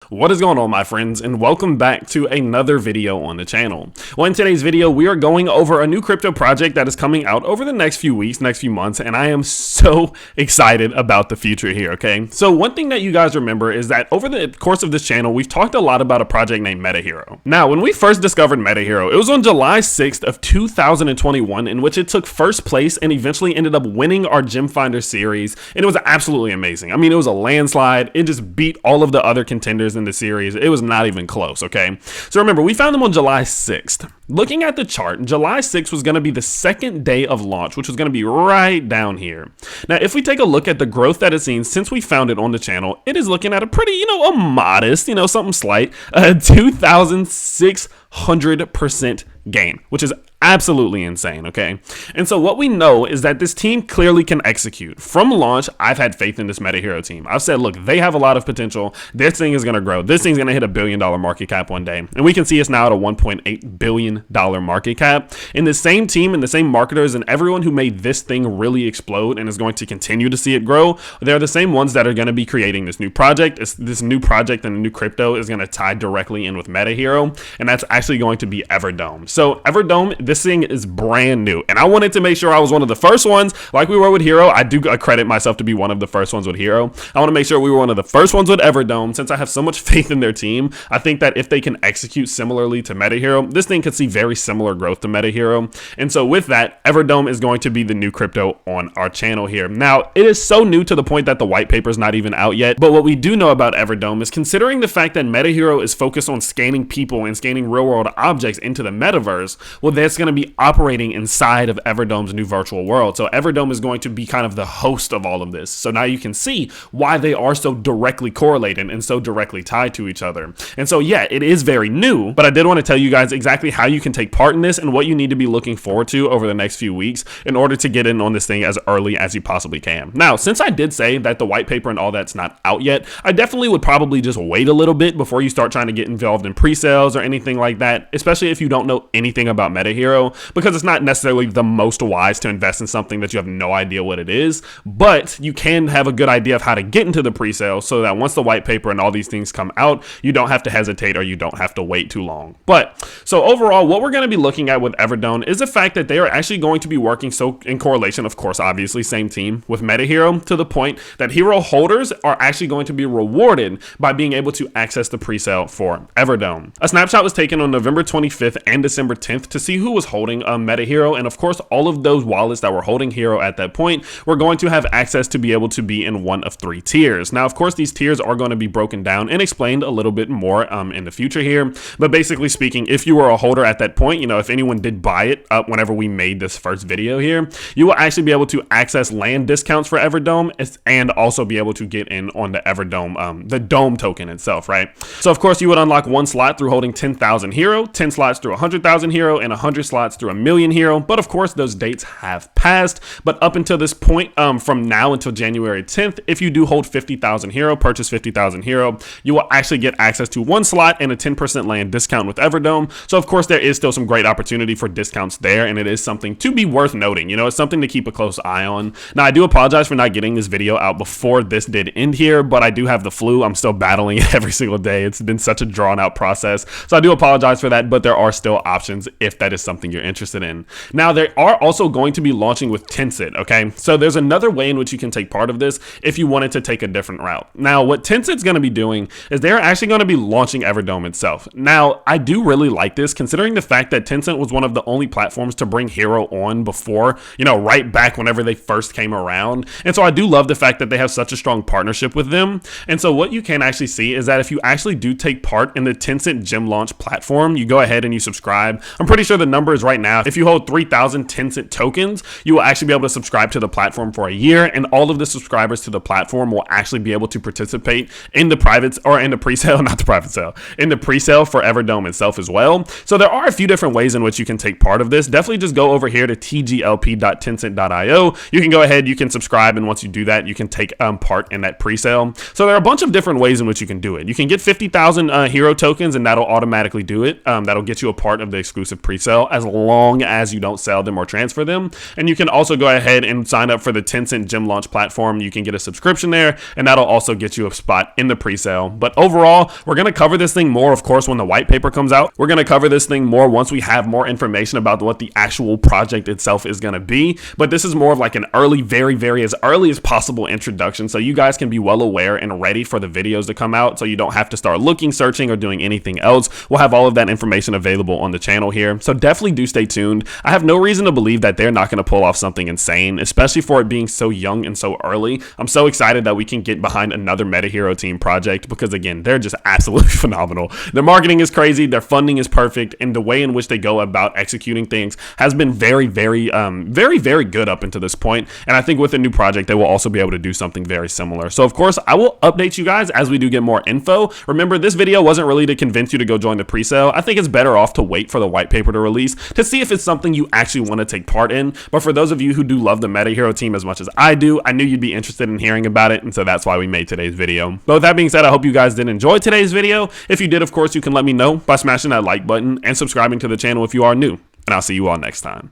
What is going on, my friends, and welcome back to another video on the channel. Well, in today's video, we are going over a new crypto project that is coming out over the next few weeks, next few months, and I am so excited about the future here, okay? So one thing that you guys remember is that over the course of this channel, we've talked a lot about a project named METAVERSE. Now, when we first discovered METAVERSE, it was on July 6th of 2021, in which it took first place and eventually ended up winning our Gem Finder series, and it was absolutely amazing. I mean, it was a landslide. It just beat all of the other contenders in the series. It was not even close, okay? So remember, we found them on July 6th. Looking at the chart, July 6th was going to be the second day of launch, which was going to be right down here. Now, if we take a look at the growth that it's seen since we found it on the channel, it is looking at a pretty, a modest, something slight, 2,600% gain, which is absolutely insane, okay? And so what we know is that this team clearly can execute. From launch, I've had faith in this METAVERSE team. I've said, look, they have a lot of potential. This thing is going to grow. This thing's going to hit $1 billion market cap one day. And we can see it's now at a $1.8 billion market cap. And the same team and the same marketers and everyone who made this thing really explode and is going to continue to see it grow, they're the same ones that are going to be creating this new project. This new project and the new crypto is going to tie directly in with METAVERSE, and that's actually going to be Everdome. So Everdome, this thing is brand new, and I wanted to make sure I was one of the first ones, like we were with Hero. I do credit myself to be one of the first ones with Hero. I want to make sure we were one of the first ones with Everdome, since I have so much faith in their team. I think that if they can execute similarly to METAVERSE, this thing could see very similar growth to METAVERSE. And so with that, Everdome is going to be the new crypto on our channel here. Now, it is so new to the point that the white paper is not even out yet, but what we do know about Everdome is, considering the fact that METAVERSE is focused on scanning people and scanning real world objects into the metaverse, well, that's going to be operating inside of Everdome's new virtual world. So Everdome is going to be kind of the host of all of this. So now you can see why they are so directly correlated and so directly tied to each other. And so yeah, it is very new, but I did want to tell you guys exactly how you can take part in this and what you need to be looking forward to over the next few weeks in order to get in on this thing as early as you possibly can. Now, since I did say that the white paper and all that's not out yet, I definitely would probably just wait a little bit before you start trying to get involved in pre-sales or anything like that, especially if you don't know anything about METAVERSE, because it's not necessarily the most wise to invest in something that you have no idea what it is, but you can have a good idea of how to get into the pre-sale so that once the white paper and all these things come out, you don't have to hesitate or you don't have to wait too long. But so overall, what we're going to be looking at with Everdome is the fact that they are actually going to be working so in correlation, of course, obviously same team with METAVERSE, to the point that Hero holders are actually going to be rewarded by being able to access the pre-sale for Everdome. A snapshot was taken on November 25th and December 10th to see who was holding METAVERSE, and of course all of those wallets that were holding Hero at that point were going to have access to be able to be in one of 3 tiers. Now, of course, these tiers are going to be broken down and explained a little bit more in the future here, but basically speaking, if you were a holder at that point, if anyone did buy it up whenever we made this first video here, you will actually be able to access land discounts for Everdome and also be able to get in on the Everdome, the Dome token itself, right? So of course you would unlock 1 slot through holding 10,000 Hero, 10 slots through 100,000 Hero, and 100 slots through 1,000,000 Hero. But of course those dates have passed. But up until this point, from now until January 10th, if you do hold 50,000 Hero, purchase 50,000 Hero, you will actually get access to 1 slot and a 10% land discount with Everdome. So of course there is still some great opportunity for discounts there, and it is something to be worth noting. It's something to keep a close eye on. Now, I do apologize for not getting this video out before this did end here, but I do have the flu. I'm still battling it every single day. It's been such a drawn out process. So I do apologize for that, but there are still options if that is something you're interested in. Now, they are also going to be launching with tensett, okay? So there's another way in which you can take part of this if you wanted to take a different route. Now, what tensett's going to be doing is they're actually going to be launching Everdome itself. Now, I do really like this, considering the fact that Tensett was one of the only platforms to bring Hero on before, right back whenever they first came around. And so I do love the fact that they have such a strong partnership with them. And so what you can actually see is that if you actually do take part in the Tensett gem launch platform, you go ahead and you subscribe. I'm pretty sure the number is right now, if you hold 3,000 Tensett tokens, you will actually be able to subscribe to the platform for a year, and all of the subscribers to the platform will actually be able to participate in the privates, or in the pre-sale, not the private sale, in the pre-sale for Everdome itself as well. So there are a few different ways in which you can take part of this. Definitely just go over here to tglp.tensett.io. You can go ahead, you can subscribe, and once you do that, you can take part in that pre-sale. So there are a bunch of different ways in which you can do it. You can get 50,000 Hero tokens, and that'll automatically do it. That'll get you a part of the exclusive pre-sale out as long as you don't sell them or transfer them. And you can also go ahead and sign up for the Tensett gem launch platform. You can get a subscription there, and that'll also get you a spot in the pre-sale. But overall, we're going to cover this thing more, of course, when the white paper comes out. We're going to cover this thing more once we have more information about what the actual project itself is going to be. But this is more of like an early, very as early as possible introduction, so you guys can be well aware and ready for the videos to come out, so you don't have to start looking, searching, or doing anything else. We'll have all of that information available on the channel here, so definitely do stay tuned. I have no reason to believe that they're not going to pull off something insane, especially for it being so young and so early. I'm so excited that we can get behind another MetaHero team project, because again, they're just absolutely phenomenal. Their marketing is crazy, their funding is perfect, and the way in which they go about executing things has been very good up until this point. And I think with a new project, they will also be able to do something very similar. So of course, I will update you guys as we do get more info. Remember, this video wasn't really to convince you to go join the pre-sale. I think it's better off to wait for the white paper to release to see if it's something you actually want to take part in. But for those of you who do love the MetaHero team as much as I do, I knew you'd be interested in hearing about it, and so that's why we made today's video. But with that being said, I hope you guys did enjoy today's video. If you did, of course, you can let me know by smashing that like button and subscribing to the channel if you are new, and I'll see you all next time.